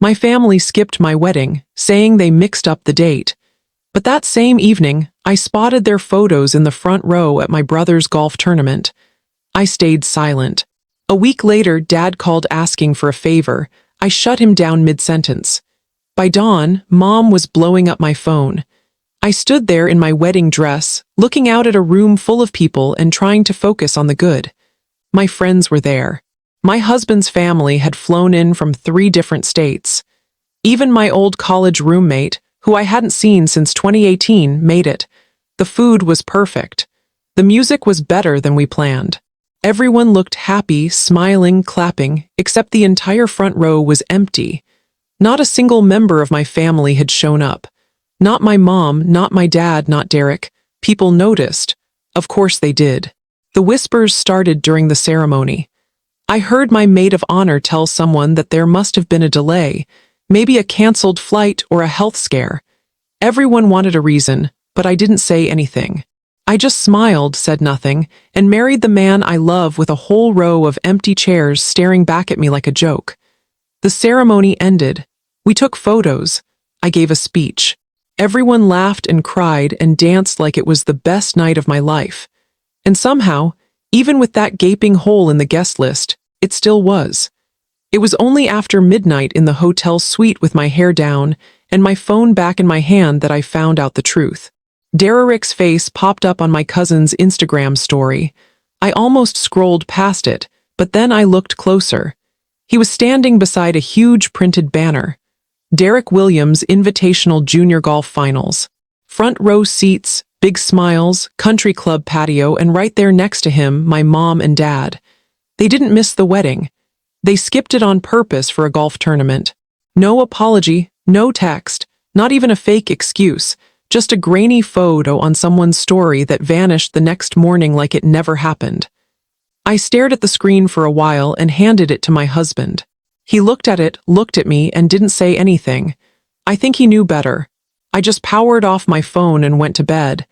My family skipped my wedding, saying they mixed up the date. But that same evening, I spotted their photos in the front row at my brother's golf tournament. I stayed silent. A week later, Dad called asking for a favor. I shut him down mid-sentence. By dawn, Mom was blowing up my phone. I stood there in my wedding dress, looking out at a room full of people and trying to focus on the good. My friends were there. My husband's family had flown in from 3 different states. Even my old college roommate, who I hadn't seen since 2018, made it. The food was perfect. The music was better than we planned. Everyone looked happy, smiling, clapping, except the entire front row was empty. Not a single member of my family had shown up. Not my mom, not my dad, not Derek. People noticed. Of course they did. The whispers started during the ceremony. I heard my maid of honor tell someone that there must have been a delay, maybe a canceled flight or a health scare. Everyone wanted a reason, but I didn't say anything. I just smiled, said nothing, and married the man I love with a whole row of empty chairs staring back at me like a joke. The ceremony ended. We took photos. I gave a speech. Everyone laughed and cried and danced like it was the best night of my life. And somehow, even with that gaping hole in the guest list, it still was. It was only after midnight in the hotel suite with my hair down and my phone back in my hand that I found out the truth. Derek's face popped up on my cousin's Instagram story. I almost scrolled past it, but then I looked closer. He was standing beside a huge printed banner. Derek Williams Invitational Junior Golf Finals. Front row seats, big smiles, country club patio, and right there next to him, my mom and dad. They didn't miss the wedding. They skipped it on purpose for a golf tournament. No apology, no text, not even a fake excuse, just a grainy photo on someone's story that vanished the next morning like it never happened. I stared at the screen for a while and handed it to my husband. He looked at it, looked at me, and didn't say anything. I think he knew better. I just powered off my phone and went to bed.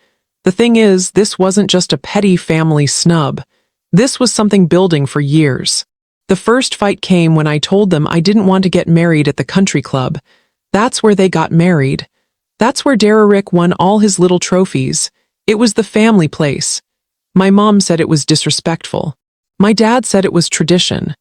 The thing is, this wasn't just a petty family snub. This was something building for years. The first fight came when I told them I didn't want to get married at the country club. That's where they got married. That's where Derek won all his little trophies. It was the family place. My mom said it was disrespectful. My dad said it was tradition.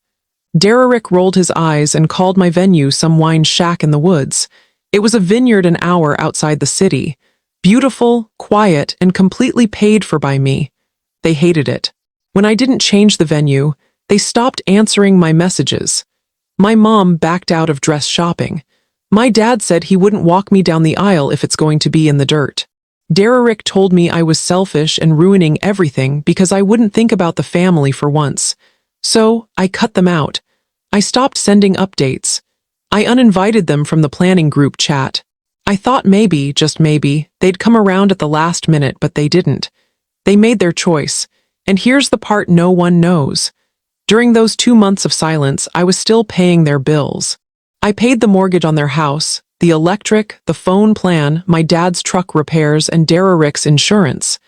Derek rolled his eyes and called my venue some wine shack in the woods. It was a vineyard an hour outside the city. Beautiful, quiet, and completely paid for by me. They hated it. When I didn't change the venue, they stopped answering my messages. My mom backed out of dress shopping. My dad said he wouldn't walk me down the aisle if it's going to be in the dirt. Derek told me I was selfish and ruining everything because I wouldn't think about the family for once. So, I cut them out. I stopped sending updates. I uninvited them from the planning group chat. I thought maybe, just maybe, they'd come around at the last minute, but they didn't. They made their choice. And here's the part no one knows. During those 2 months of silence, I was still paying their bills. I paid the mortgage on their house, the electric, the phone plan, my dad's truck repairs, and Derek's insurance.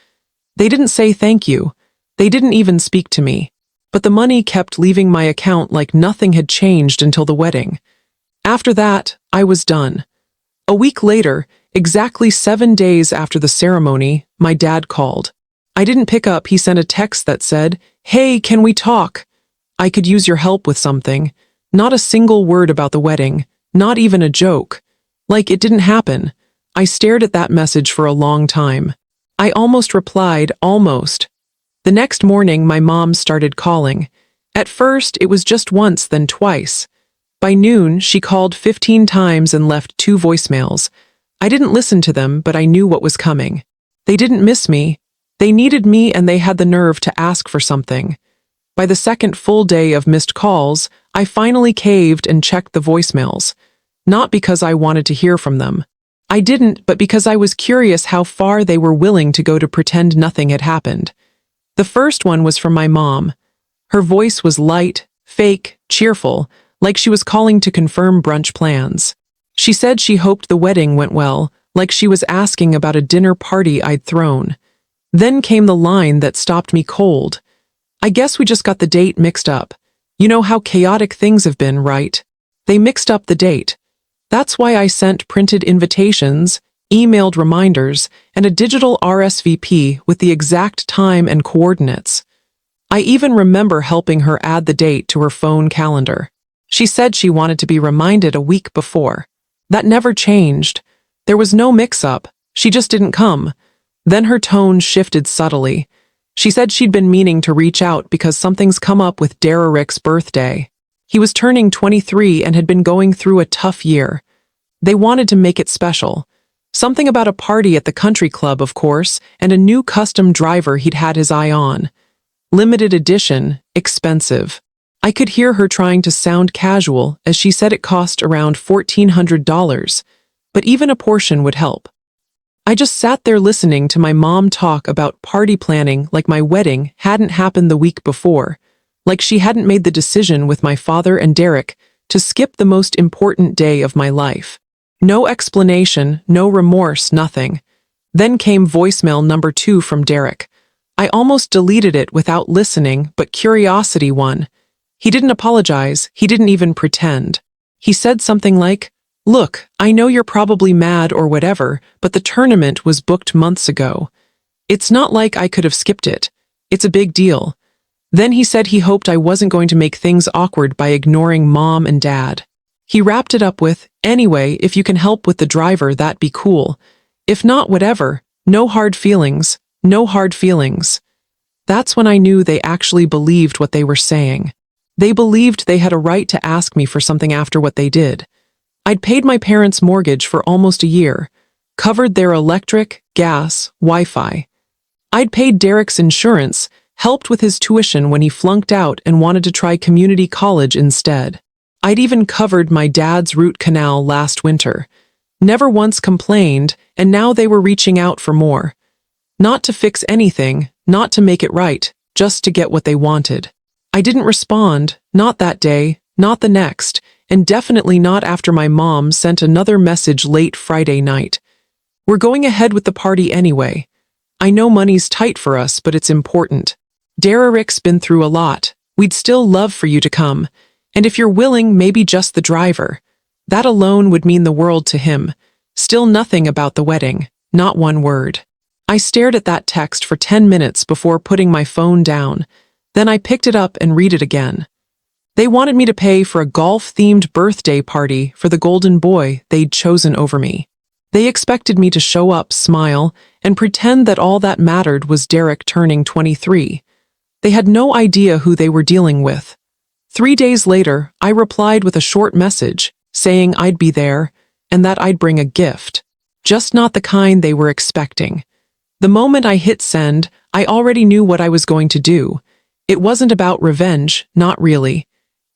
They didn't say thank you. They didn't even speak to me. But the money kept leaving my account like nothing had changed until the wedding. After that, I was done. A week later, exactly 7 days after the ceremony, my dad called. I didn't pick up. He sent a text that said, "Hey, can we talk? I could use your help with something." Not a single word about the wedding, not even a joke. Like it didn't happen. I stared at that message for a long time. I almost replied, almost. The next morning, my mom started calling. At first, it was just once, then twice. By noon, she called 15 times and left 2 voicemails. I didn't listen to them, but I knew what was coming. They didn't miss me. They needed me, and they had the nerve to ask for something. By the second full day of missed calls, I finally caved and checked the voicemails. Not because I wanted to hear from them. I didn't, but because I was curious how far they were willing to go to pretend nothing had happened. The first one was from my mom. Her voice was light, fake, cheerful, like she was calling to confirm brunch plans. She said she hoped the wedding went well, like she was asking about a dinner party I'd thrown. Then came the line that stopped me cold. "I guess we just got the date mixed up. You know how chaotic things have been, right?" They mixed up the date. That's why I sent printed invitations, emailed reminders, and a digital RSVP with the exact time and coordinates. I even remember helping her add the date to her phone calendar. She said she wanted to be reminded a week before. That never changed. There was no mix-up. She just didn't come. Then her tone shifted subtly. She said she'd been meaning to reach out because something's come up with Derek's birthday. He was turning 23 and had been going through a tough year. They wanted to make it special. Something about a party at the country club, of course, and a new custom driver he'd had his eye on. Limited edition, expensive. I could hear her trying to sound casual as she said it cost around $1,400, but even a portion would help. I just sat there listening to my mom talk about party planning like my wedding hadn't happened the week before, like she hadn't made the decision with my father and Derek to skip the most important day of my life. No explanation, no remorse, nothing. Then came voicemail number 2 from Derek. I almost deleted it without listening, but curiosity won. He didn't apologize, he didn't even pretend. He said something like, "Look, I know you're probably mad or whatever, but the tournament was booked months ago. It's not like I could have skipped it. It's a big deal." Then he said he hoped I wasn't going to make things awkward by ignoring mom and dad. He wrapped it up with, "Anyway, if you can help with the driver, that'd be cool. If not, whatever. No hard feelings. No hard feelings." That's when I knew they actually believed what they were saying. They believed they had a right to ask me for something after what they did. I'd paid my parents' mortgage for almost a year, covered their electric, gas, Wi-Fi. I'd paid Derek's insurance, helped with his tuition when he flunked out and wanted to try community college instead. I'd even covered my dad's root canal last winter. Never once complained, and now they were reaching out for more. Not to fix anything, not to make it right, just to get what they wanted. I didn't respond, not that day, not the next, and definitely not after my mom sent another message late Friday night. "We're going ahead with the party anyway. I know money's tight for us, but it's important. Derek's been through a lot. We'd still love for you to come. And if you're willing, maybe just the driver. That alone would mean the world to him. Still nothing about the wedding, not one word." I stared at that text for 10 minutes before putting my phone down. Then I picked it up and read it again. They wanted me to pay for a golf-themed birthday party for the golden boy they'd chosen over me. They expected me to show up, smile, and pretend that all that mattered was Derek turning 23. They had no idea who they were dealing with. 3 days later, I replied with a short message, saying I'd be there, and that I'd bring a gift. Just not the kind they were expecting. The moment I hit send, I already knew what I was going to do. It wasn't about revenge, not really.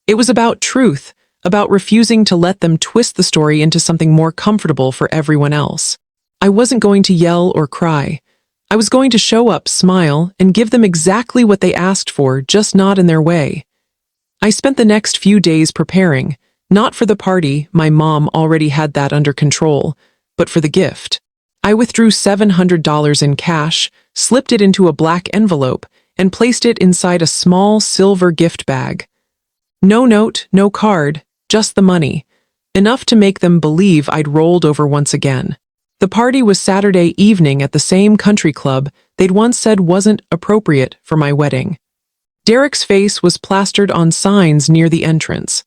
It was about truth, about refusing to let them twist the story into something more comfortable for everyone else. I wasn't going to yell or cry. I was going to show up, smile, and give them exactly what they asked for, just not in their way. I spent the next few days preparing, not for the party, my mom already had that under control, but for the gift. I withdrew $700 in cash, slipped it into a black envelope, and placed it inside a small silver gift bag. No note, no card, just the money. Enough to make them believe I'd rolled over once again. The party was Saturday evening at the same country club they'd once said wasn't appropriate for my wedding. Derek's face was plastered on signs near the entrance.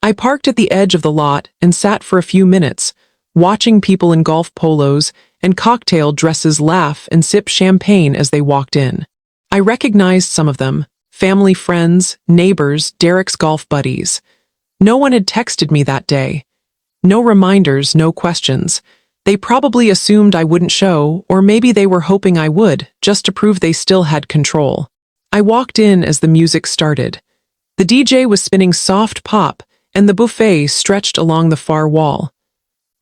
I parked at the edge of the lot and sat for a few minutes, watching people in golf polos and cocktail dresses laugh and sip champagne as they walked in. I recognized some of them, family friends, neighbors, Derek's golf buddies. No one had texted me that day. No reminders, no questions. They probably assumed I wouldn't show, or maybe they were hoping I would, just to prove they still had control. I walked in as the music started. The DJ was spinning soft pop, and the buffet stretched along the far wall.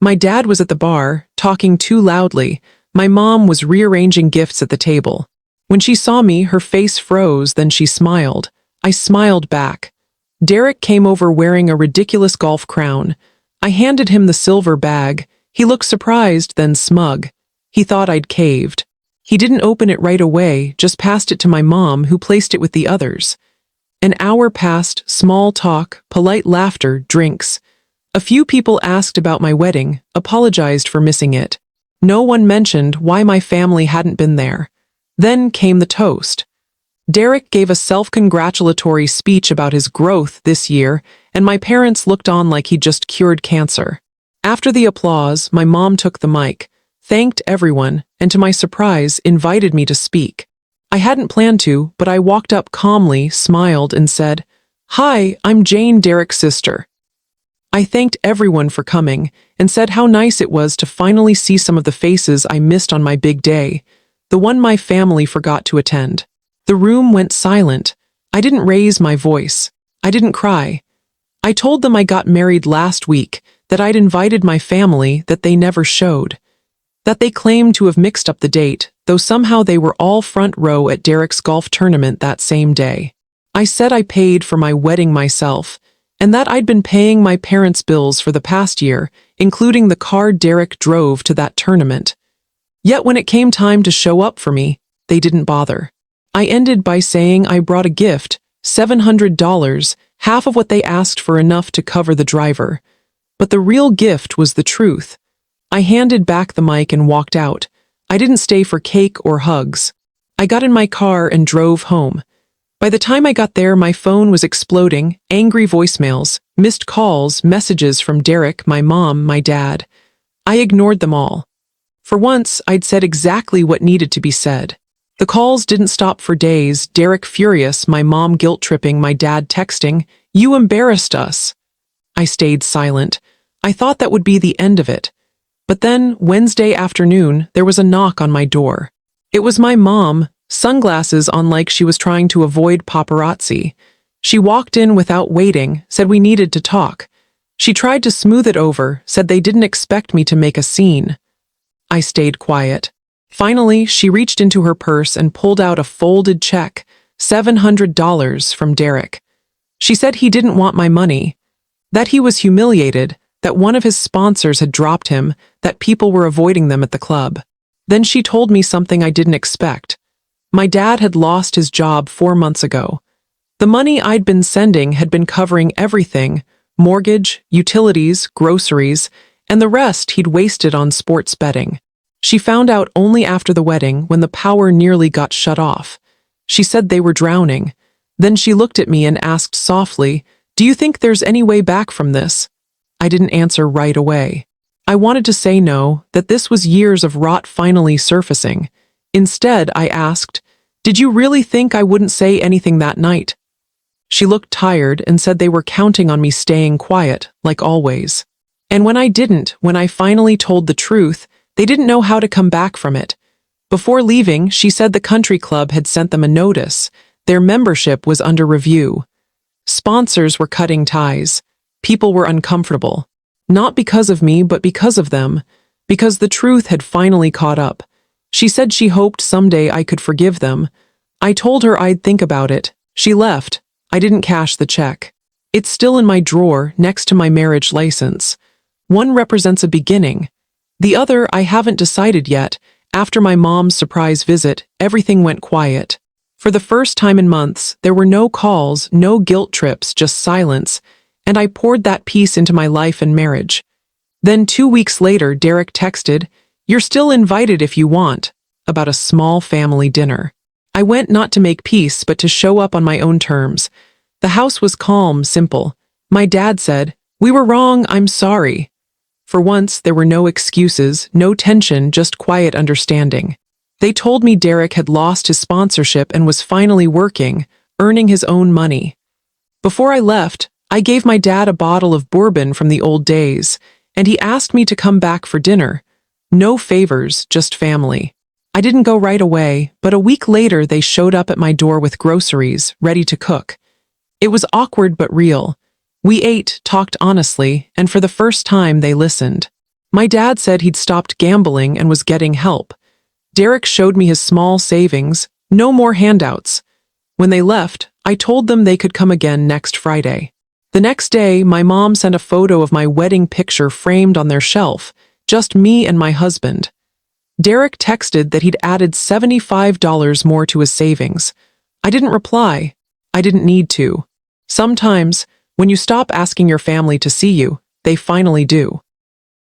My dad was at the bar, talking too loudly. My mom was rearranging gifts at the table. When she saw me, her face froze, then she smiled. I smiled back. Derek came over wearing a ridiculous golf crown. I handed him the silver bag. He looked surprised, then smug. He thought I'd caved. He didn't open it right away, just passed it to my mom, who placed it with the others. An hour passed, small talk, polite laughter, drinks. A few people asked about my wedding, apologized for missing it. No one mentioned why my family hadn't been there. Then came the toast. Derek gave a self-congratulatory speech about his growth this year, and my parents looked on like he'd just cured cancer. After the applause, my mom took the mic, thanked everyone, and to my surprise, invited me to speak. I hadn't planned to, but I walked up calmly, smiled, and said, "Hi, I'm Jane, Derek's sister." I thanked everyone for coming and said how nice it was to finally see some of the faces I missed on my big day, the one my family forgot to attend. The room went silent. I didn't raise my voice. I didn't cry. I told them I got married last week, that I'd invited my family that they never showed, that they claimed to have mixed up the date, though somehow they were all front row at Derek's golf tournament that same day. I said I paid for my wedding myself, and that I'd been paying my parents' bills for the past year, including the car Derek drove to that tournament. Yet when it came time to show up for me, they didn't bother. I ended by saying I brought a gift, $700, half of what they asked for, enough to cover the driver. But the real gift was the truth. I handed back the mic and walked out. I didn't stay for cake or hugs. I got in my car and drove home. By the time I got there, my phone was exploding, angry voicemails, missed calls, messages from Derek, my mom, my dad. I ignored them all. For once, I'd said exactly what needed to be said. The calls didn't stop for days, Derek furious, my mom guilt-tripping, my dad texting, "You embarrassed us." I stayed silent. I thought that would be the end of it. But then, Wednesday afternoon, there was a knock on my door. It was my mom, sunglasses on like she was trying to avoid paparazzi. She walked in without waiting, said we needed to talk. She tried to smooth it over, said they didn't expect me to make a scene. I stayed quiet. Finally, she reached into her purse and pulled out a folded check, $700 from Derek. She said he didn't want my money, that he was humiliated, that one of his sponsors had dropped him, that people were avoiding them at the club. Then she told me something I didn't expect. My dad had lost his job 4 months ago. The money I'd been sending had been covering everything: mortgage, utilities, groceries, and the rest he'd wasted on sports betting. She found out only after the wedding, when the power nearly got shut off. She said they were drowning. Then she looked at me and asked softly, "Do you think there's any way back from this?" I didn't answer right away. I wanted to say no, that this was years of rot finally surfacing. Instead, I asked, "Did you really think I wouldn't say anything that night?" She looked tired and said they were counting on me staying quiet, like always. And when I didn't, when I finally told the truth, they didn't know how to come back from it. Before leaving, she said the country club had sent them a notice. Their membership was under review. Sponsors were cutting ties. People were uncomfortable. Not because of me, but because of them. Because the truth had finally caught up. She said she hoped someday I could forgive them. I told her I'd think about it. She left. I didn't cash the check. It's still in my drawer, next to my marriage license. One represents a beginning. The other I haven't decided yet. After my mom's surprise visit, everything went quiet. For the first time in months, there were no calls, no guilt trips, just silence, and I poured that piece into my life and marriage. Then 2 weeks later, Derek texted, "You're still invited if you want," about a small family dinner. I went not to make peace, but to show up on my own terms. The house was calm, simple. My dad said, "We were wrong, I'm sorry." For once, there were no excuses, no tension, just quiet understanding. They told me Derek had lost his sponsorship and was finally working, earning his own money. Before I left, I gave my dad a bottle of bourbon from the old days, and he asked me to come back for dinner. No favors, just family. I didn't go right away, but a week later they showed up at my door with groceries, ready to cook. It was awkward but real. We ate, talked honestly, and for the first time they listened. My dad said he'd stopped gambling and was getting help. Derek showed me his small savings, no more handouts. When they left, I told them they could come again next Friday. The next day, my mom sent a photo of my wedding picture framed on their shelf, just me and my husband. Derek texted that he'd added $75 more to his savings. I didn't reply. I didn't need to. Sometimes, when you stop asking your family to see you, they they finally do.